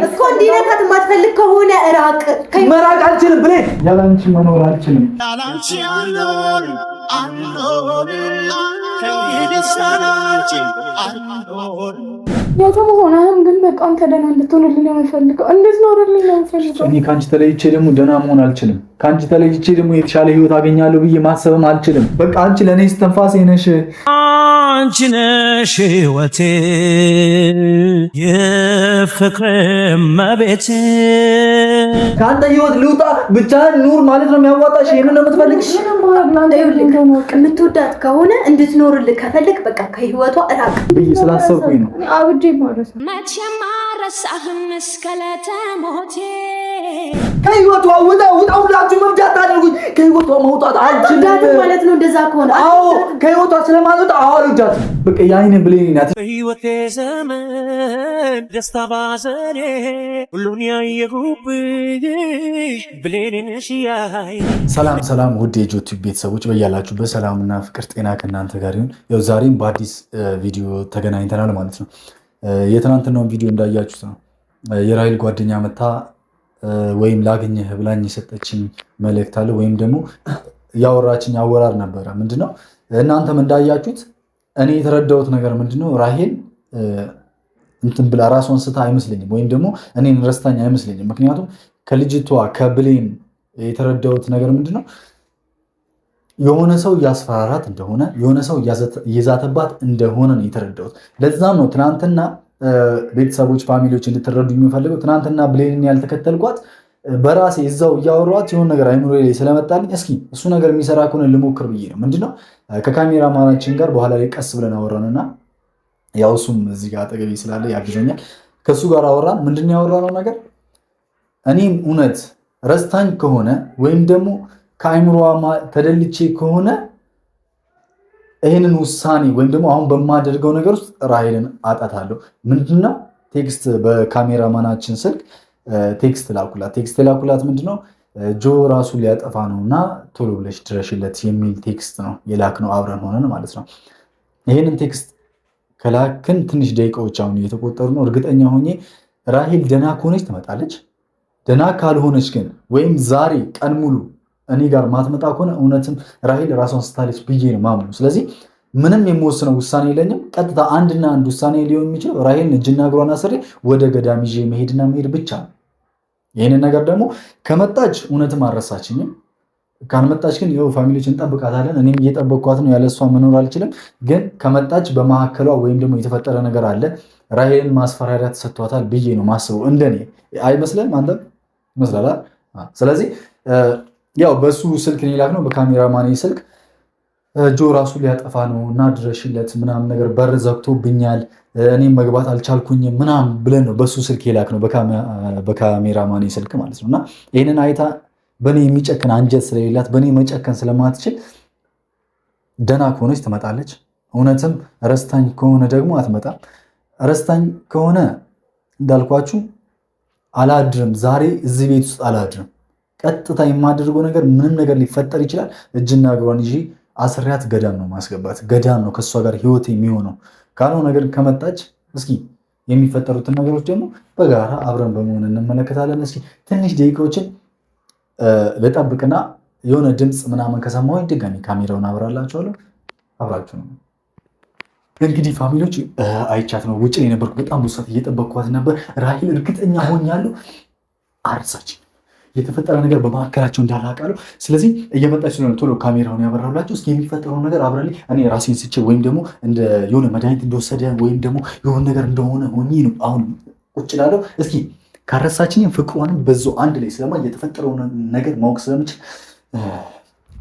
እኮ እንዲነካት የማትፈልግ ከሆነ እራቅ። መራቅ አልችልም ብለህ ያላንቺ መኖር አልችልም። ያላንቺ አልኖር አልኖር የትም ሆነህም ግን በቃ አንተ ደህና እንድትሆንልኝ ነው የምፈልገው። እንድትኖርልኝ ነው የምፈልገው። እኔ ከአንቺ ተለይቼ ደግሞ ደህና መሆን አልችልም። ከአንቺ ተለይቼ ደግሞ የተሻለ ህይወት አገኛለሁ ብዬ ማሰብም አልችልም። በቃ አንቺ ለእኔ እስትንፋሴ ነሽ። አንቺ ነሽ ህይወቴ የፍቅር መቤቴ። ከአንተ ህይወት ልውጣ ብቻህን ኑር ማለት ነው የሚያዋጣሽ? ይሄንን ነው የምትፈልግሽ? የምትወዳት ከሆነ እንድትኖርልህ ከፈልግ በቃ ከህይወቷ እራቅ ብዬ ስላሰብኩኝ ነው። አብጄ ማለት ነው። መቼም አረሳህም እስከ ዕለተ ሞቴ። ከህይወቷ ውጣ ሁላችሁ መብጃት አድርጉኝ። ከህይወቷ መውጣት አልችልም ማለት ነው። እንደዛ ከሆነ አዎ ከህይወቷ ስለማልወጣ አልወዳት። በቃ የአይን ብሌን ናት። በህይወቴ ዘመን ደስታ ባዘኔ ሁሉን ያየሁብሽ ብሌን ነሽ ያይ። ሰላም ውድ የጆቲ ቤተሰቦች በያላችሁበት ሰላምና ፍቅር ጤና ከእናንተ ጋር ይሁን። ያው ዛሬም በአዲስ ቪዲዮ ተገናኝተናል ማለት ነው። የትናንትናውን ቪዲዮ እንዳያችሁት ነው የራይል ጓደኛ መታ ወይም ላገኘህ ብላኝ የሰጠችኝ መልእክት አለ ወይም ደግሞ ያወራችኝ አወራር ነበረ። ምንድነው እናንተም እንዳያችሁት እኔ የተረዳሁት ነገር ምንድነው ራሄል እንትን ብላ ራሷን ስታ አይመስለኝም፣ ወይም ደግሞ እኔን ረስታኝ አይመስለኝም። ምክንያቱም ከልጅቷ ከብሌን የተረዳሁት ነገር ምንድነው የሆነ ሰው እያስፈራራት እንደሆነ የሆነ ሰው እየዛተባት እንደሆነ ነው የተረዳሁት። ለዛም ነው ትናንትና ቤተሰቦች ፋሚሊዎች እንድትረዱ የሚፈልገው ትናንትና ብሌንን ያልተከተልኳት በራሴ እዛው እያወሯት የሆነ ነገር አይምሮ ላይ ስለመጣልኝ እስኪ እሱ ነገር የሚሰራ ከሆነ ልሞክር ብዬ ነው። ምንድነው ከካሜራ ማናችን ጋር በኋላ ላይ ቀስ ብለን አወራንና ያው እሱም እዚህ ጋር አጠገቤ ስላለ ያግዘኛል። ከእሱ ጋር አወራን። ምንድነው ያወራነው ነገር እኔም እውነት ረስታኝ ከሆነ ወይም ደግሞ ከአይምሮ ተደልቼ ከሆነ ይህንን ውሳኔ ወይም ደግሞ አሁን በማደርገው ነገር ውስጥ ራሄልን አጣታለሁ። ምንድነው ቴክስት በካሜራማናችን ስልክ ቴክስት ላኩላት። ምንድነው ጆ ራሱ ሊያጠፋ ነው እና ቶሎ ብለሽ ድረሽለት የሚል ቴክስት ነው የላክነው አብረን ሆነን ማለት ነው። ይህንን ቴክስት ከላክን ትንሽ ደቂቃዎች አሁን እየተቆጠሩ ነው። እርግጠኛ ሆኜ ራሄል ደህና ከሆነች ትመጣለች። ደህና ካልሆነች ግን ወይም ዛሬ ቀን ሙሉ እኔ ጋር ማትመጣ ከሆነ እውነትም ራሄል ራሷን ስታለች ብዬ ነው ማምኑ። ስለዚህ ምንም የምወስነው ውሳኔ የለኝም። ቀጥታ አንድና አንድ ውሳኔ ሊሆን የሚችለው ራሄልን እጅና እግሯን አስሬ ወደ ገዳም ይዤ መሄድ ብቻ ነው። ይህንን ነገር ደግሞ ከመጣች እውነትም አልረሳችኝም። ካልመጣች ግን ይኸው ፋሚሊዎች እንጠብቃታለን። እኔም እየጠበቅኳት ነው። ያለ እሷ መኖር አልችልም። ግን ከመጣች በመካከሏ ወይም ደግሞ የተፈጠረ ነገር አለ። ራሄልን ማስፈራሪያ ተሰጥቷታል ብዬ ነው ማስበው። እንደኔ አይመስልም? አንተም ይመስላል። ስለዚህ ያው በሱ ስልክ ነው የላክነው፣ በካሜራማኔ ስልክ ጆ ራሱ ሊያጠፋ ነው እና ድረሽለት ምናምን ነገር በር ዘግቶብኛል እኔም መግባት አልቻልኩኝም ምናምን ብለን ነው በሱ ስልክ የላክነው፣ በካሜራማኔ ስልክ ማለት ነው። እና ይህንን አይታ በእኔ የሚጨክን አንጀት ስለሌላት በእኔ መጨከን ስለማትችል ደህና ከሆነች ትመጣለች። እውነትም ረስታኝ ከሆነ ደግሞ አትመጣም። ረስታኝ ከሆነ እንዳልኳችሁ አላድርም፣ ዛሬ እዚህ ቤት ውስጥ አላድርም። ቀጥታ የማደርገው ነገር ምንም ነገር ሊፈጠር ይችላል። እጅና እግሯን ይዤ አስሪያት ገዳም ነው ማስገባት። ገዳም ነው ከእሷ ጋር ህይወት የሚሆነው። ካልሆነ ነገር ከመጣች እስኪ የሚፈጠሩትን ነገሮች ደግሞ በጋራ አብረን በመሆን እንመለከታለን። እስኪ ትንሽ ደቂቃዎችን ልጠብቅና የሆነ ድምፅ ምናምን ከሰማሁኝ ድጋሚ ካሜራውን አብራላችኋለሁ። አብራችሁ ነው እንግዲህ ፋሚሊዎች። አይቻት ነው ውጭ ላይ ነበርኩ። በጣም ብዙ ሰዓት እየጠበቅኳት ነበር። ራሄል እርግጠኛ ሆኛለሁ አረሳችኝ። የተፈጠረ ነገር በመካከላቸው እንዳላቃሉ። ስለዚህ እየመጣች ስለሆነ ቶሎ ካሜራውን ያበራላችሁ። እስኪ የሚፈጠረውን ነገር አብራልኝ። እኔ ራሴን ስቼ ወይም ደግሞ እንደ የሆነ መድኃኒት እንደወሰደ ወይም ደግሞ የሆነ ነገር እንደሆነ ሆኜ ነው አሁን ቁጭ እላለሁ። እስኪ ካረሳችኝም ፍቅሯንም በዛው አንድ ላይ ስለማ የተፈጠረውን ነገር ማወቅ ስለምችል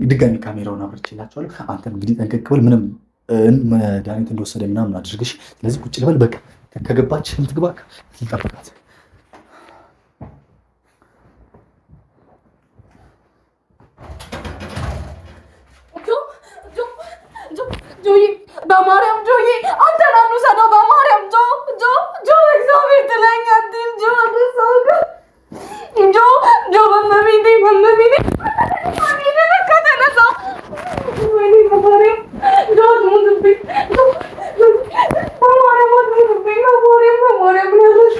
ድጋሚ ካሜራውን አብርቼላችኋለሁ። አንተም እንግዲህ ጠንቀቅ በል፣ ምንም መድኃኒት እንደወሰደ ምናምን አድርግሽ። ስለዚህ ቁጭ ልበል። በቃ ከገባች ምትግባ ልጠብቃት። በማርያም ጆዬ አንተን አንውሰደው። በማርያም ጆ እግዚአብሔር ትለኛ ጆ በመቤቴ ከተነሳ ወይኔ በማርያም ጆ በማርያም ያለሽ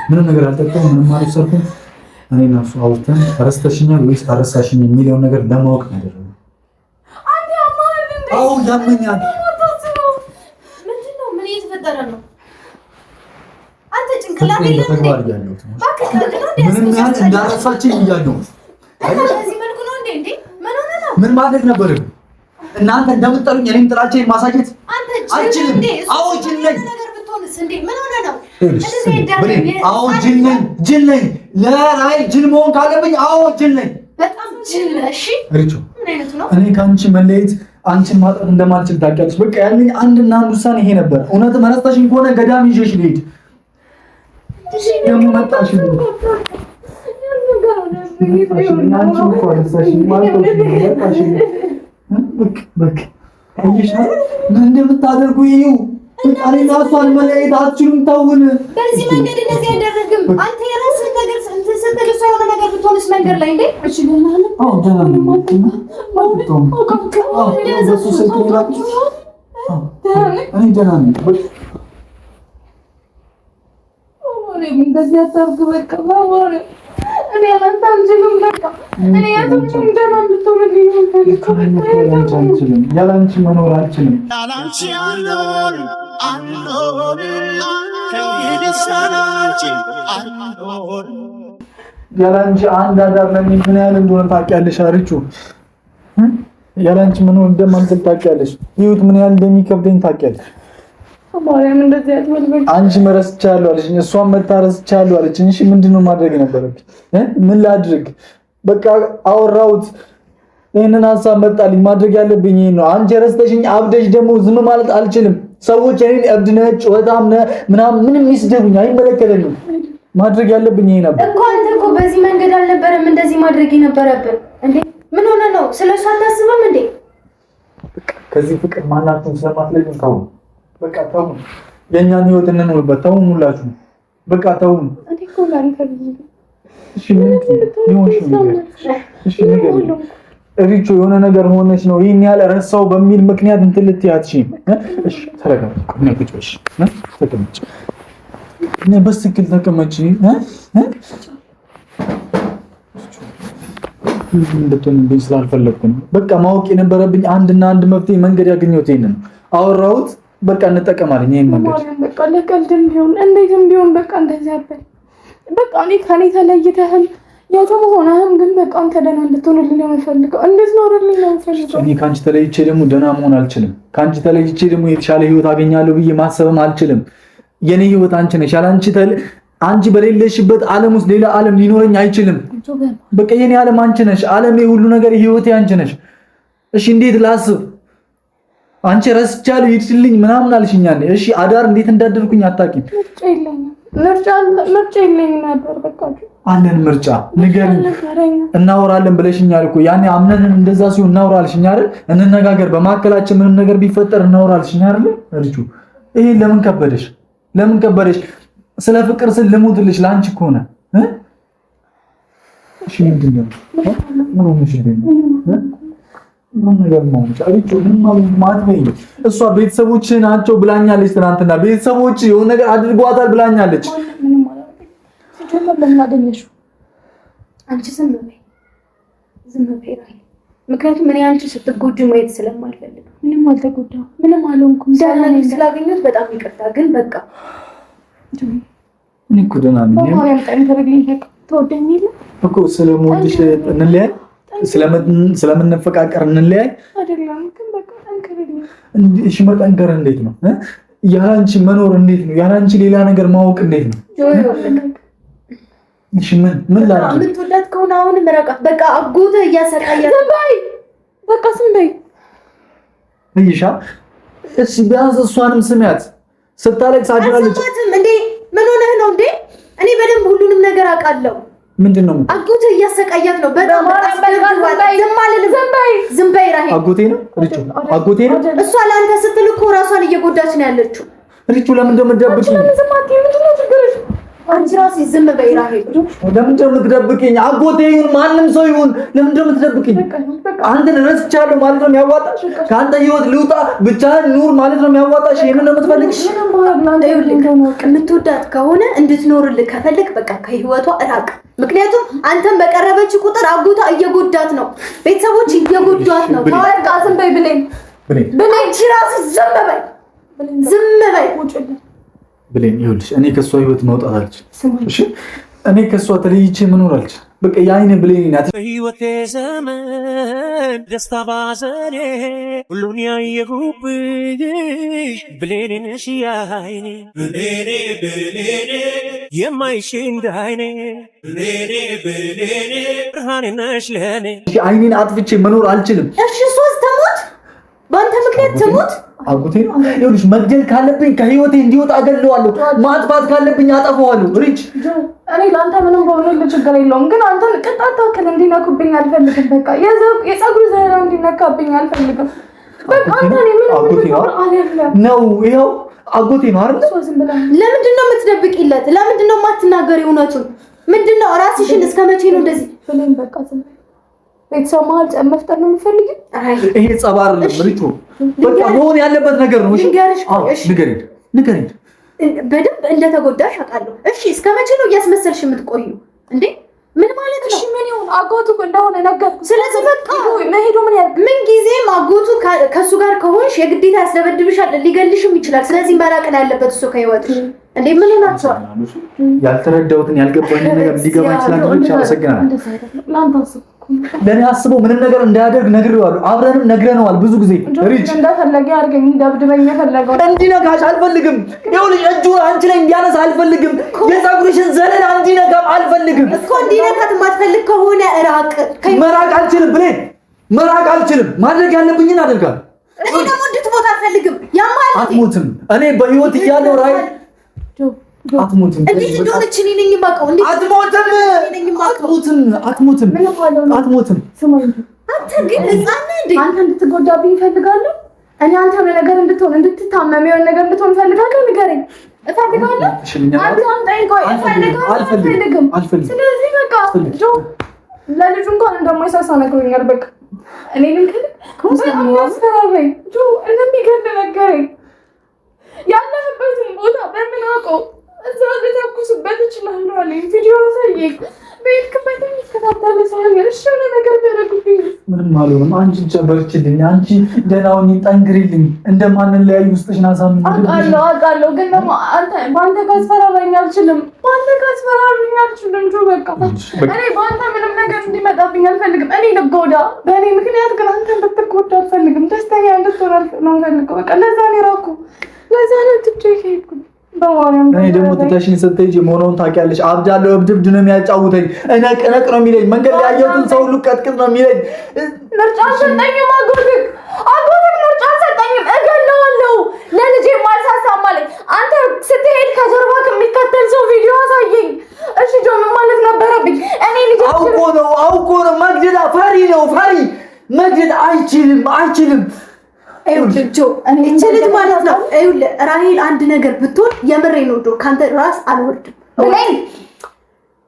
ምንም ነገር አልጠጣሁም፣ ምንም አልወሰድኩም። እኔ እና እሱ አውርተን ረስተሽኛል ወይስ አልረሳሽኝ የሚለውን ነገር ለማወቅ ነገር ነው። አዎ ያመኛል። ምንድነው? ምን እየተፈጠረ ነው? አንተ ጭንቅላት የለም እንዴ? ምንም ያህል እንዳረሳችኝ እያለሁ በዚህ መልኩ ነው እንዴ? ምን ሆነ ነው? ምን ማድረግ ነበረብኝ? እናንተ እንደምትጠሉኝ እኔም ጥላቻዬን ማሳየት አልችልም። አዎ ጅል ነኝ። እንዴ ምን ሆነ ነው? አዎ ጅል ነኝ፣ ጅል ነኝ። ለራይ ጅል መሆን ካለብኝ አዎ ጅል ነኝ። በጣም ጅል ነህ። እሺ ሪቾ፣ ምን አይነት ነው? እኔ ከአንቺ መለየት አንቺን ማጣት እንደማልችል ታውቂያለሽ። በቃ ያለኝ አንድና አንድ ውሳኔ ይሄ ነበር። እውነት መረስታሽኝ ከሆነ ገዳም ይዤሽ ልሂድ። ደግሞ መጣሽ ምን እንደምታደርጉ ይዩ። እኔና እሷን መለየት አትችሉም። ተውን። በዚህ መንገድ እንደዚህ አይደረግም። አንተ የራስህን ነገር እንትን ስትል እሷ የሆነ ነገር ብትሆንስ መንገድ ላይ እንዴ? እሺ ደህና ነህ? አዎ ደህና ነኝ። እኔ ደህና ነኝ። እንደዚህ አታርግ። በቃ እኔ አላንተ አልችልም። በቃ እኔ ያንቺ ደህና እንድትሆንልኝ አልችልም። ያለ አንቺ መኖር አልችልም። ያላንቺ አልኖርም ያላንቺ አንድ አዳር ለኔ ምን ያህል እንደሆነ ታውቂያለሽ። አርቹ ያላንቺ መኖር እንደማልችል ታውቂያለሽ። ህይወት ምን ያህል እንደሚከብደኝ ታውቂያለሽ። ማርያም እንደዚህ አትበል። አንቺ መረስቻለሁ አለችኝ፣ እሷን መታረስቻለሁ አለችኝ። እሺ ምንድነው ማድረግ የነበረብኝ? ምን ላድርግ? በቃ አወራሁት። ይሄንን ሀሳብ መጣልኝ። ማድረግ ያለብኝ ይሄን ነው። አንቺ ረስተሽኝ አብደሽ ደግሞ ዝም ማለት አልችልም። ሰዎች እኔን እብድ ነህ፣ ጩኸታም ነህ ምናምን ምንም ይስደቡኝ፣ አይመለከተኝም። ማድረግ ያለብኝ ይሄ ነበር እኮ። አንተ እኮ በዚህ መንገድ አልነበረም እንደዚህ ማድረግ የነበረብን እንዴ። ምን ሆነ ነው? ስለሷ አታስብም እንዴ? ከዚህ ፍቅር ማናችሁም ስለማትለዩን ተው፣ በቃ ተው። የእኛን ህይወት እንኖርበት። ተው ሁላችሁ በቃ ተው። እኔ እኮ ላንተ እሺ ምን ይሆንሽ ነገር? እሺ ነገር ሪቾ የሆነ ነገር ሆነች ነው ይሄን ያህል ረሳው በሚል ምክንያት እንትን ልትያትሽ። እሺ ተረጋጋ። ነጥጭሽ ተቀመጭ። እኔ በስክል ተቀመጭ። እንደተነብኝ ስላልፈለኩ ነው። በቃ ማወቅ የነበረብኝ አንድና አንድ መፍትሄ መንገድ ያገኘሁት ይሄንን ነው። አወራሁት። በቃ እንጠቀማለን ይሄን መንገድ። በቃ ለቀልድም ቢሆን እንዴትም ቢሆን በቃ እንደዚህ አበል። በቃ እኔ ከኔ ተለይተህም ያው ሆነህም ግን በቃ አንተ ደህና እንድትሆንልኝ ነው የምፈልገው። እንድትኖርልኝ ነው የምፈልገው። እኔ ካንቺ ተለይቼ ደግሞ ደህና መሆን አልችልም። ካንቺ ተለይቼ ደግሞ የተሻለ ህይወት አገኛለሁ ብዬ ማሰብም አልችልም። የኔ ህይወት አንቺ ነሽ። አንቺ በሌለሽበት ዓለም ውስጥ ሌላ ዓለም ሊኖረኝ አይችልም። በቃ የኔ ዓለም አንቺ ነሽ። ዓለም ሁሉ ነገር ህይወቴ አንቺ ነሽ። እሺ እንዴት ላስብ? አንቺ ረስቻለሁ ይድልኝ ምናምን አልሽኛል። እሺ አዳር እንዴት እንዳደርኩኝ አታውቂም። ምርጫ የለኝም ነበር። በቃ አለን ምርጫ ንገሪኝ። እናወራለን ብለሽኛል እኮ ያኔ አምነን እንደዛ ሲሆን እናወራልሽኝ አይደል? እንነጋገር፣ በማከላችን ምንም ነገር ቢፈጠር እናወራልሽኝ አይደል? እርጁ ይሄ ለምን ከበደሽ? ለምን ከበደሽ? ስለ ፍቅር ስል ልሙትልሽ ላንቺ ከሆነ እሺ ምንድነው? ምን ሆነሽ ነው? ምን ነገር ነው? ጫሪቹ ምን ማለት ነው? እሷ ቤተሰቦች ናቸው ብላኛለች። ትናንትና ቤተሰቦች የሆነ ነገር አድርጓታል ብላኛለች። ለምን አገኘሽው? አንቺ ዝም በይ፣ ዝም በይ። ምክንያቱም እኔ አንቺ ስትጎጂ ማየት ስለማልፈልግ። ምንም አልተጎዳሁም፣ ምንም አልሆንኩም። ስላገኘሁት በጣም ይቅርታ። ግን በቃ እኔ እኮ ደህና ነኝ። ማርያም ጠንከርልኝ። ተወደኝ የለ እኮ ስለምወድሽ እንለያይ፣ ስለምንፈቃቀር እንለያይ አይደለም። ግን በቃ ጠንከርልኝ። እሺ መጠንከር እንዴት ነው? ያላንቺ መኖር እንዴት ነው? ያላንቺ ሌላ ነገር ማወቅ እንዴት ነው? እሺ ምን ላድርግ? የምትወዳት ከሆነ አሁን መረቃት። በቃ አጎተ እያሰቃያት። ዝም በይ፣ በቃ ዝም በይ። እይሻ እሺ ቢያንስ እሷንም ስሚያት ስታለቅስ አድራለች እንዴ ምን ሆነህ ነው እንዴ እኔ በደንብ ሁሉንም ነገር አውቃለሁ ምንድነው አጎቴ እያሰቃያት ነው በጣም ዝም በይ ራሄል አጎቴ ነው ሪቹ አጎቴ ነው እሷ ለአንተ ስትል እኮ ራሷን እየጎዳች ነው ያለችው ሪቹ ለምን እንደምትደብቂኝ አንቺ ራስሽ ዝም በይ ራሄል ለምን እንደምትደብቂኝ አጎቴ ይሁን ማንም ሰው ይሁን ለምን እንደምትደብቂኝ አንተን ረስቻለሁ ማለት ነው የሚያዋጣሽ ከአንተ ህይወት ልውጣ ብቻህን ኑር ማለት ነው የሚያዋጣሽ ይሄን ነው የምትፈልጊሽ የምትወዳት ከሆነ እንድትኖርልህ ከፈለክ በቃ ከህይወቷ እራቅ ምክንያቱም አንተን በቀረበች ቁጥር አጎቷ እየጎዳት ነው ቤተሰቦች እየጎዳት ነው ታውቃ ዝም በይ ብሌን አንቺ ራስሽ ዝም በይ ብሌን ይኸውልሽ እኔ ከሷ ህይወት መውጣት አልችልም እሺ እኔ ከሷ ተለይቼ መኖር አልችልም በቃ ያይኔ ብሌን ናት በህይወቴ ዘመን ደስታ ባዘኔ ሁሉን ያየሁብሽ ብሌኔ ነሽ ያይኔ ብሌኔ የማይሽ እንዳይኔ ብሌኔ ብርሃኔ ነሽ ለኔ አይኔን አጥፍቼ መኖር አልችልም እሺ ሶስት ተሞት በአንተ ምክንያት ትሞት አጎቴ ነው ይኸውልሽ መግደል ካለብኝ ከህይወቴ እንዲወጣ አገለዋለሁ ማጥፋት ካለብኝ አጠፋዋለሁ ሪች እኔ ለአንተ ምንም በሆነ ችግር የለውም ግን አንተን ቅጣት ታክል እንዲነኩብኝ አልፈልግም በቃ የፀጉር ዘራ እንዲነካብኝ አልፈልግም በቃ አንተ አጎቴ ነው ይኸው አጎቴ ነው አይደል ለምንድን ነው የምትደብቂለት ለምንድን ነው የማትናገሪው እውነቱን ምንድን ነው ራስሽን እስከ መቼ ነው እንደዚህ ብለን በቃ ቤተሰብ መሀል መፍጠር ነው የምፈልጊው ይሄ ጸብ አይደለም ሪቹ በቃ መሆን ያለበት ነገር ነው እሺ ንገሪኝ በደንብ እንደተጎዳሽ አውቃለሁ እሺ እስከ መቼ ነው እያስመሰልሽ የምትቆዩ እንዴ ምን ማለት ነው እሺ ምን ይሁን አጎቱ እንደሆነ ነገርኩ ስለዚህ በቃ መሄዱ ምን ጊዜም አጎቱ ከሱ ጋር ከሆንሽ የግዴታ ያስደበድብሻል ሊገልሽም ይችላል ስለዚህ መራቅ ነው ያለበት እሱ ከህይወትሽ እንዴ ምን ሆናችኋል ያልተረዳሁትን ያልገባኝን ነገር ሊገባ ይችላል ብቻ አመሰግናለሁ ለኔ አስበው ምንም ነገር እንዳያደርግ ነግሬዋለሁ አብረንም ነግረነዋል ብዙ ጊዜ ሪች እንደፈለገ ያርገኝ ደብድበኝ ፈለገው እንዲነካሽ አልፈልግም ይኸውልሽ እጁ አንቺ ላይ እንዲያነሳ አልፈልግም የፀጉርሽን ዘለላ እንዲነካም አልፈልግም እኮ እንዲነካት የማትፈልግ ከሆነ እራቅ መራቅ አልችልም ብሌን መራቅ አልችልም ማድረግ ያለብኝን አደርጋለሁ እኔ ደግሞ እንድትሞት አልፈልግም ያማል አትሞትም እኔ በህይወት እያለሁ ራይ አትሞትም እንዴት እንደሆነች እኔ ነኝ የማውቀው እንዴት አትሞትም አንተ ግን ህፃን ነህ እንዴ አንተ እንድትጎዳብኝ እፈልጋለሁ እኔ አንተ ነገር እንድትሆን እንድትታመም የሆነ ነገር እንድትሆን እፈልጋለሁ ንገረኝ እፈልጋለሁ አንተ አንጠይቀው አልፈልግም ስለዚህ በቃ ጆ ለልጁ እንኳን እንደማይሳሳ ነግሮኛል በቃ እኔንም ከልክ አስፈራራኝ ጆ እንደሚገል ነገረኝ ያለህበትን ቦታ በምን አውቀው እዛ ልተኩስበት እችላለሁ አለኝ ቪዲዮ አሳየኝ በሄድክበት የሚከታተል ሰው እሺ የሆነ ነገር ቢያደርጉብኝ ምንም አልሆንም አንቺ ጨበርችልኝ አንቺ ደህና ሁኚ ጠንክሪልኝ እንደማንለያይ ውስጥሽን አሳምኝ አውቃለሁ ግን ደግሞ አንተ በአንተ ካስፈራራኝ አልችልም ጆ በቃ እኔ በአንተ ምንም ነገር እንዲመጣብኝ አልፈልግም እኔ ልጎዳ በእኔ ምክንያት ግን አንተ እንድትጎዳ አልፈልግም ደስተኛ እንድትሆን ነው የምፈልገው በቃ ለዛ ነው የራኩ ለዛ ነው ትቼ ሄድኩኝ እኔ ደግሞ ትተሽኝ ስትሄጂ መሆኑን ታውቂያለሽ አብዳለሁ እብድ ነው የሚያጫውተኝ እነቅ ነው የሚለኝ መንገድ ላይ ያየሁትን ሰው ሁሉ ቀጥቅጥ ነው የሚለኝ ምርጫ አልሰጠኝም አጎትህ ምርጫ አልሰጠኝም እገለዋለሁ ለልጄ ማልሳሳም አለኝ አንተ ስትሄድ ከጀርባ ከሚከተል ሰው ቪዲዮ አሳየኝ እሺ ጆ ምን ማለት ነበረብኝ እኔ ልጅ አውቆ ነው መግደል ፈሪ መግደል አይችልም ጆ እቺ ልጅ ማለት ነው ራሄል አንድ ነገር ብትሆን የምሬ ነው ጆ ካንተ ራስ አልወርድም ብለኝ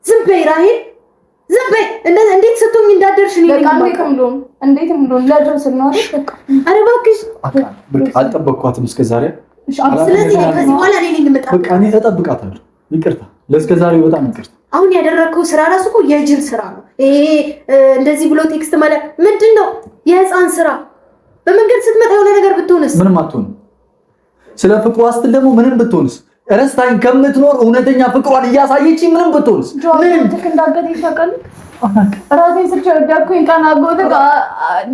ዝም በይ ራሄል ዝም በይ እንዴት ስትሆኝ እንዳደርሽ ነው እንዴትም እንደው ለድረስ ነው በቃ አረ እባክሽ በቃ አልጠበቅኳትም እስከዛሬ ስለዚህ ከዚህ በኋላ እኔ ነኝ የምጠብቃት በቃ እኔ እጠብቃታለሁ ይቅርታ ለእስከዛሬው በጣም ይቅርታ አሁን ያደረከው ስራ ራሱ እኮ የጅል ስራ ነው ይሄ እንደዚህ ብሎ ቴክስት ማለት ምንድነው የህፃን ስራ በመንገድ ስትመጣ የሆነ ነገር ብትሆንስ ምንም አትሆንም ስለ ፍቅሯ ስትል ደግሞ ምንም ብትሆንስ ረስታኝ ከምትኖር እውነተኛ ፍቅሯን እያሳየች ምንም ብትሆንስ ምንም ተከንዳገት ይፈቀል ራሴን ስቸወደኩኝ ቀናጎት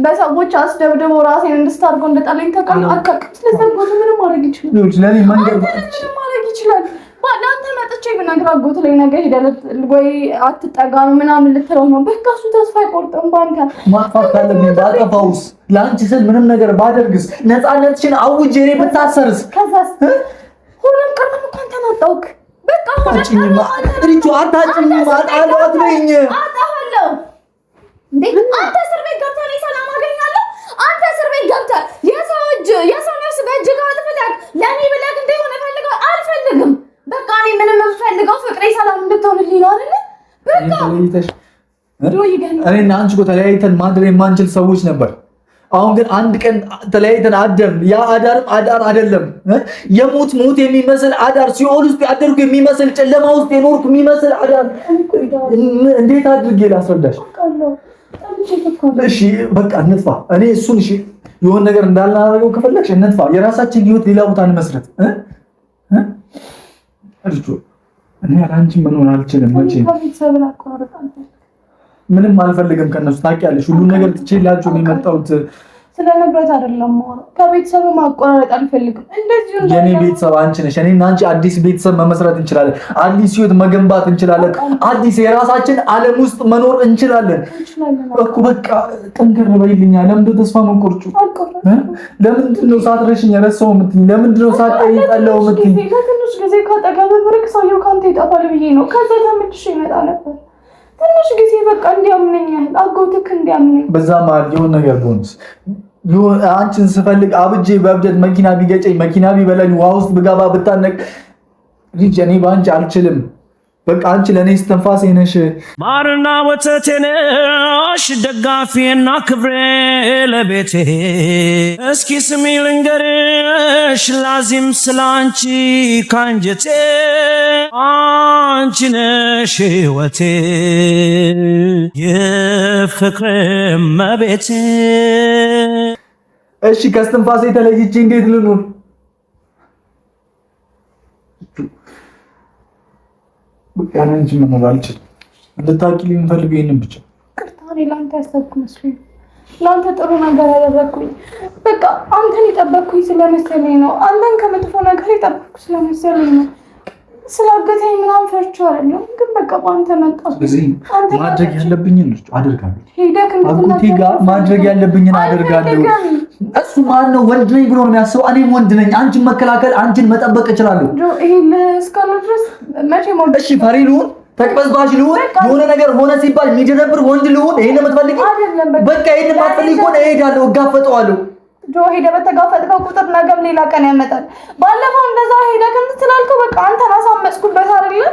በሰዎች አስደብድበው ራሴን እንድስታርጎ እንደጣለኝ ተቀል አከክ ስለዚህ ምንም ማድረግ ይችላል ለኔ መንገድ ምንም ማድረግ ይችላል ባላንተ መጥቼ ብነግር አጎት ላይ ነገር ሄደለት ወይ አትጠጋ ምናምን ልትለው ነው። በቃ እሱ ተስፋ አይቆርጥም። ባንተ ማጥፋት ካለብኝ ባጠፋውስ፣ ለአንቺ ስል ምንም ነገር ባደርግስ፣ ነፃነትሽን አውጄ እኔ ብታሰርስ፣ ከዛስ ሁሉም ቀርም እንኳን ተናጣውክ። በቃ አታጭኝማ ሪቹ፣ አታጭኝማ አጣለው አትበይኝ። አጣለው እንዴ አንተ እስር ቤት ገብተህ እኔ ሰላም አገኛለሁ? አንተ እስር ቤት ገብተህ የሰው ነፍስ በእጅ ጋር አጥፍተህ ለኔ ብለህ እንደሆነ ፈልገው አልፈልግም። በቃ እኔ ምንም የምፈልገው ፍቅሬ ሰላም እንድትሆንልኝ ነው አይደል? በቃ እኔና አንቺ እኮ ተለያይተን ማድረግ የማንችል ሰዎች ነበር። አሁን ግን አንድ ቀን ተለያይተን አደርን። ያ አዳርም አዳር አይደለም። የሞት ሞት የሚመስል አዳር፣ ሲኦል ውስጥ ያደርኩ የሚመስል ጨለማ ውስጥ የኖርኩ የሚመስል አዳር እንዴት አድርጌ ላስረዳሽ? እሺ በቃ እንጥፋ። እኔ እሱን እሺ የሆነ ነገር እንዳላደርገው ከፈለግሽ እንጥፋ። የራሳችን ህይወት ሌላ ቦታ እንመስረት። እርጆ እኔ አንቺ መኖር አልችልም። መቼ ምንም አልፈልግም ከነሱ ታውቂያለሽ። ሁሉ ነገር ትችላችሁ ነው የመጣሁት። ስለ ንብረት አይደለም ማለት ከቤተሰብ ማቆራረጥ አልፈልግም። እንደዚህ ነው የኔ ቤተሰብ አንቺ ነሽ። እኔና አንቺ አዲስ ቤተሰብ መመስረት እንችላለን። አዲስ ህይወት መገንባት እንችላለን። አዲስ የራሳችን ዓለም ውስጥ መኖር እንችላለን እኮ። በቃ ጠንከር በይልኛ። ለምንድን ተስፋ መንቆርጩ? ለምንድን ነው ሳትረሽኝ ረሳው የምትይኝ? ለምንድን ነው ሳትጠይቀለው የምትይኝ? ትንሽ ጊዜ ካጠገበ ብርቅ ሰውየው ካንተ ይጠፋል ብዬ ነው። ከዛ ተመልሼ ይመጣ ነበር። ትንሽ ጊዜ በቃ እንዲያምነኝ አጎትክ እንዲያምነኝ። በዛ መሀል የሆነ ነገር ቦንስ አንቺን ስፈልግ አብጄ በእብደት መኪና ቢገጨኝ መኪና ቢበላኝ ውሃ ውስጥ ብገባ ብታነቅ ልጅ እኔ በአንቺ አልችልም። በቃ አንቺ ለእኔ ስትንፋሴ ነሽ። ማርና ወተቴ ነሽ ደጋፊና ክብሬ ለቤቴ። እስኪ ስሚ ልንገርሽ ላዚም ስላንቺ ካንጀቴ። አንቺ ነሽ ሕይወቴ የፍቅር መቤቴ። እሺ ከስትንፋሴ ተለይቼ እንዴት ልኑር? በቃ አንቺ መኖር አልችልም። እንድታውቂልኝ የምፈልገው ይሄንን ብቻ። ቅርታ እኔ ለአንተ ያሰብኩ መስሎኝ ለአንተ ጥሩ ነገር ያደረኩኝ። በቃ አንተን የጠበቅኩኝ ስለመሰለኝ ነው። አንተን ከመጥፎ ነገር የጠበቅኩ ስለመሰለኝ ነው። ስላገተኝ ምናምን ፈርቼ አይደለም፣ ግን በቃ በአንተ መጣ። ስለዚህ ማድረግ ያለብኝን አደርጋለሁ። ሄደክ አጎቴ ጋር ማድረግ ያለብኝን አደርጋለሁ። እሱ ማን ነው? ወንድ ነኝ ብሎ ነው የሚያስበው። እኔም ወንድ ነኝ። አንቺን መከላከል አንቺን መጠበቅ እችላለሁ። ይሄን እስካለ ድረስ መቼ ሞት? እሺ ፈሪ ልሁን? ተቅበዝባዥ ልሁን? የሆነ ነገር ሆነ ሲባል የሚደነብር ወንድ ልሁን? ይሄን የምትፈልጊው? በቃ ይሄን የማትፈልጊ ከሆነ እሄዳለሁ፣ እጋፈጠዋለሁ። ሄደ በተጋፈጥከው ቁጥር ነገም ሌላ ቀን ያመጣል። ባለፈው እንደዛ ሄደክ እንትን ስላልከው በቃ አንተን አሳመጽኩበት አይደል?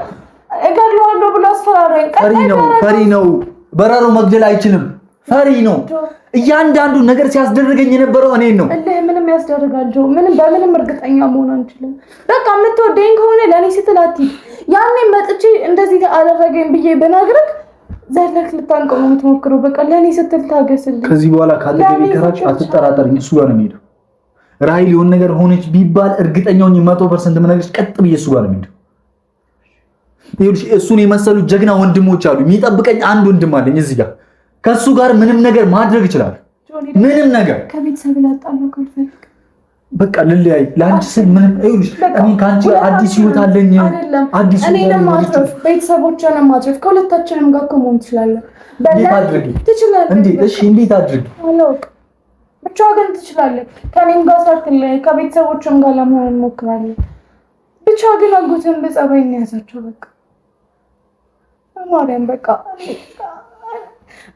እገድለዋለሁ ብሎ አስፈራራኝ። ፈሪ ነው። በረሮ መግደል አይችልም። ፈሪ ነው። እያንዳንዱ ነገር ሲያስደርገኝ የነበረው እኔን ነው። ምንም ያስደርጋል ጆ። በምንም እርግጠኛ መሆን አንችልም። በቃ የምትወደኝ ከሆነ ለእኔ ስትል አትሂድ። ያኔ መጥቼ እንደዚህ አደረገኝ ብዬ ብነግርህ ዘለክ ልታንቀው ነው የምትሞክረው። በቃ ለእኔ ስትል ታገስልኝ። ከዚህ በኋላ ካጠገቤ ከራች አትጠራጠርኝ። እሱ ጋር ነው የምሄደው። ራሔል የሆነ ነገር ሆነች ቢባል እርግጠኛውን 100% የምነግርሽ ቀጥ ብዬ እሱ ጋር ነው የምሄደው። ይኸውልሽ እሱን የመሰሉ ጀግና ወንድሞች አሉ። የሚጠብቀኝ አንድ ወንድም አለኝ እዚህ ጋር። ከሱ ጋር ምንም ነገር ማድረግ ይችላል። ምንም ነገር ከቤተሰብ ላጣለው ካልፈልግ በቃ ልለያይ። ለአንቺ ስል ምንም ይኸውልሽ እኔ ከአንቺ አዲስ ህይወት አለኝ። አዲስ እኔ ለማትረፍ ቤተሰቦችን ማትረፍ ከሁለታችንም ጋር መሆን ትችላለህ። እንዴት አድርጊ ትችላለህ? እንዴት? እሺ እንዴት አድርጊ? አላውቅም ብቻ ግን ትችላለህ። ከኔም ጋር ሳትለያይ ከቤተሰቦችም ጋር ለመሆን እንሞክራለን። ብቻ ግን አጎትን በጸባይ እንያዛቸው። በቃ ማርያም በቃ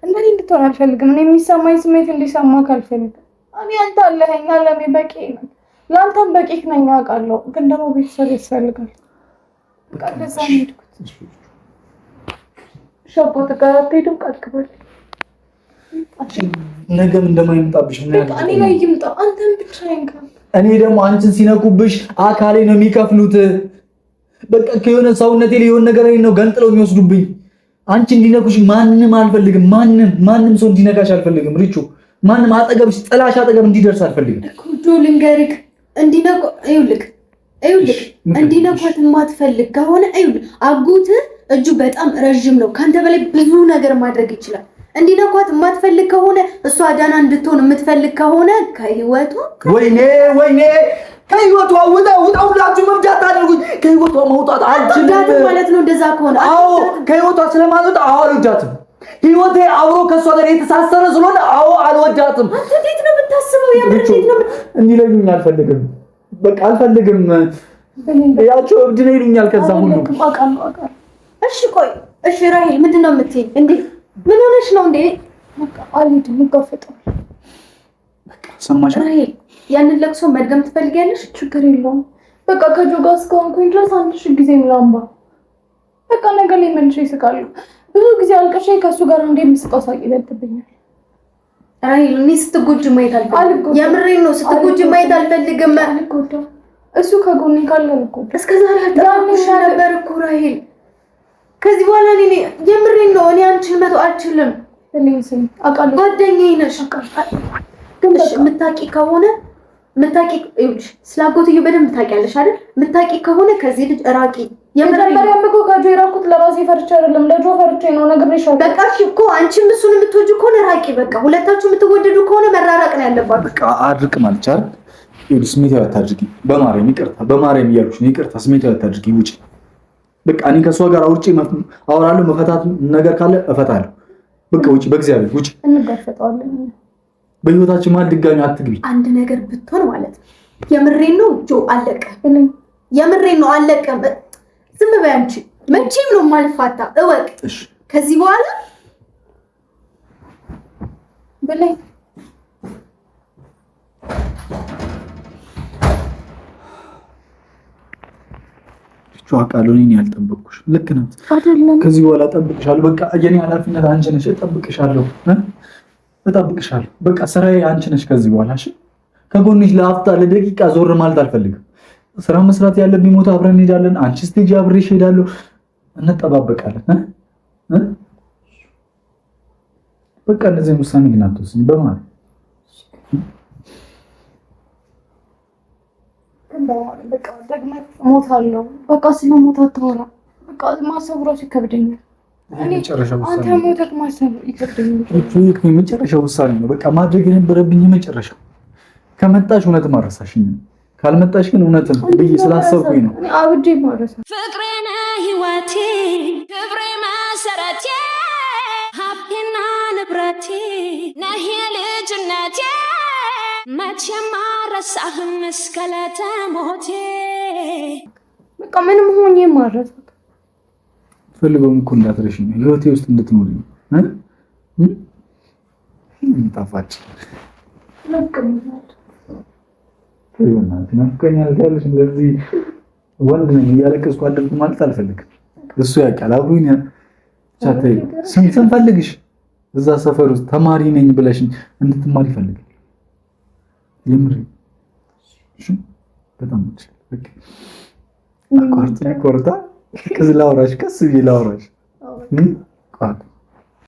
እንደኔ እንድትሆን አልፈልግም። እኔ የሚሰማኝ ስሜት እንዲሰማህ አልፈልግም። እኔ አንተ አለኸኝ፣ አለሜ በቂ ነው። ለአንተም በቂ ነኝ አውቃለሁ፣ ግን ደግሞ ቤተሰብ ያስፈልጋል። በቃ እንደዛ ነው የሄድኩት። ሸቦት ጋር አትሄድም? ቀጥቅበል ነገም እንደማይመጣብሽ ምን በቃ እኔ ላይ ይምጣ። አንተም ብቻ ይንካ። እኔ ደግሞ አንቺን ሲነኩብሽ አካሌ ነው የሚከፍሉት። በቃ ከሆነ ሰውነቴ ላይ የሆነ ነገር ነው ገንጥለው የሚወስዱብኝ። አንቺ እንዲነኩሽ ማንንም አልፈልግም። ማንም ሰው እንዲነካሽ አልፈልግም። ሪቹ ማንም አጠገብሽ ጥላሽ አጠገብ እንዲደርስ አልፈልግም እኮ ልንገርህ። ይኸውልህ እንዲነኳት የማትፈልግ ከሆነ ይኸውልህ አጎትህ እጁ በጣም ረዥም ነው። ካንተ በላይ ብዙ ነገር ማድረግ ይችላል። እንዲነኳት የማትፈልግ ከሆነ እሷ ዳና እንድትሆን የምትፈልግ ከሆነ ከህይወቷ ወይኔ ከህይወቷ ውጣ ሁላችሁ መምጃት አድርጉኝ። ከህይወቷ መውጣት አልችልም ማለት ነው። እንደዛ ከሆነ አዎ ከህይወቷ ስለማልወጣ አልወዳትም። ህይወቴ አብሮ ከሷ ጋር የተሳሰረ ስለሆነ አልወዳትም። አንተ እንዴት ነው የምታስበው? እንዴት ነው እንዲለዩኝ አልፈልግም። በቃ አልፈልግም። ያቸው እብድ ነው ይሉኛል። ከዛ ሁሉ እሺ ቆይ እሺ ራሄል ምንድነው የምትይኝ እንዴ? ምን ሆነሽ ነው እንዴ? በቃ አልሄድም እጋፈጣለሁ። በቃ ሰማሽ ራሄል ያንን ለቅሶ መድገም ትፈልጊያለሽ? ችግር የለውም። በቃ ከጆጋ እስከሆንኩኝ ድረስ አንድ ሺህ ጊዜ ምላምባ በቃ ነገር ላይ መልሼ ይስቃሉ። ብዙ ጊዜ አልቅሼ ከእሱ ጋር እንደምስቀው ሳቅ ይደልብኛል። ራሄል እኔ ስትጎጂ ማየት አልፈልግም። የምሬን ነው ስትጎጂ ማየት አልፈልግም። እሱ ከጎኔ ካለ እኮ እስከዛሬ አልጠራሽ ነበር እኮ ራሄል። ከዚህ በኋላ እኔ የምሬን ነው እኔ አንቺን መተው አልችልም። እኔ አውቃለሁ ጓደኛዬ ነሽ። ግን የምታውቂ ከሆነ ይኸውልሽ ስላጎትዬ በደንብ ታውቂያለሽ አይደል? የምታውቂ ከሆነ ከዚህ ልጅ ራቂ። የመጀመሪያም እኮ ከጆ የራኩት ለራሴ ፈርቼ አይደለም ለጆ ፈርቼ ነው። ነግሬሻለሁ። በቃ እሺ እኮ አንቺም እሱን የምትወጂ ከሆነ ራቂ። በቃ ሁለታችሁ የምትወደዱ ከሆነ መራራቅ ነው ያለባችሁ። በቃ አድርቅ ማለት አይደል? ይኸውልሽ ስሜታዊ አታድርጊ። በማርያም ይቅርታ፣ በማርያም እያልኩሽ ነው። ይቅርታ ስሜታዊ አታድርጊ። ውጪ በቃ እኔ ከሷ ጋር አውርቼ አወራለሁ። መፈታት ነገር ካለ እፈታለሁ። በቃ ውጪ፣ በእግዚአብሔር ውጪ። እንጋፈጣለን። በህይወታችን ማለት ድጋሚ አትግቢ። አንድ ነገር ብትሆን ማለት ነው የምሬን ነው ጆ አለቀ። የምሬን ነው አለቀ። ዝም በይ አንቺ። መቼም ነው የማልፋታ እወቅ። እሺ ከዚህ በኋላ በላይ ቃሉ እኔ ያልጠበቅኩሽ ልክ ናት አይደለም። ከዚህ በኋላ እጠብቅሻለሁ። በቃ የኔ ኃላፊነት አንቺ ነሽ። እጠብቅሻለሁ። በቃ ስራዬ አንቺ ነሽ ከዚህ በኋላ። እሺ ከጎንሽ ለአፍታ ለደቂቃ ዞር ማለት አልፈልግም። ስራ መስራት ያለብኝ ቦታ አብረን እንሄዳለን። አንቺ ስቴጅ አብሬሽ እሄዳለሁ። እንጠባበቃለን። በቃ እንደዚህ ውሳኔ ግን አትወስኝ በማለት በቃ ደግመህ ሞታለሁ። በቃ ስለ ሞት አታወራ። በቃ ማሰቡ እራሱ ይከብደኛል። አንተ ሞተህ ማሰብ ይከብደኛል። የመጨረሻው ውሳኔ ነው። በቃ ማድረግ የነበረብኝ የመጨረሻው። ከመጣሽ እውነት ማረሳሽኝ፣ ካልመጣሽ ግን እውነትም ብዬ ስላሰብኩኝ ነው። አብጄ ማረሳ ፍቅሬን ህይወቴ ክብሬ መሰረቴ ሀብቴና ንብረቴ ነህ ልጅነቴ መቼም አልረሳህም እስከ ዕለተ ሞቴ። በቃ ምንም ሆኜ ማረሳ ፈልገውም እኮ እንዳትረሽኝ ህይወቴ ውስጥ እንድትኖሪ ነው። ጣፋጭ ናፍቀኛል ያለሽ እንደዚህ ወንድ ነኝ እያለቀስኩ አደርኩ ማለት አልፈልግም። እሱ ያውቃል አብሮኝ ቻተይ ስንፈልግሽ እዛ ሰፈር ውስጥ ተማሪ ነኝ ብለሽ እንድትማሪ ፈልግ። የምር እሺ በጣም በቃ አቋርጥ ቆርጣ ከዚህ ላውራሽ ከስ ቢላውራሽ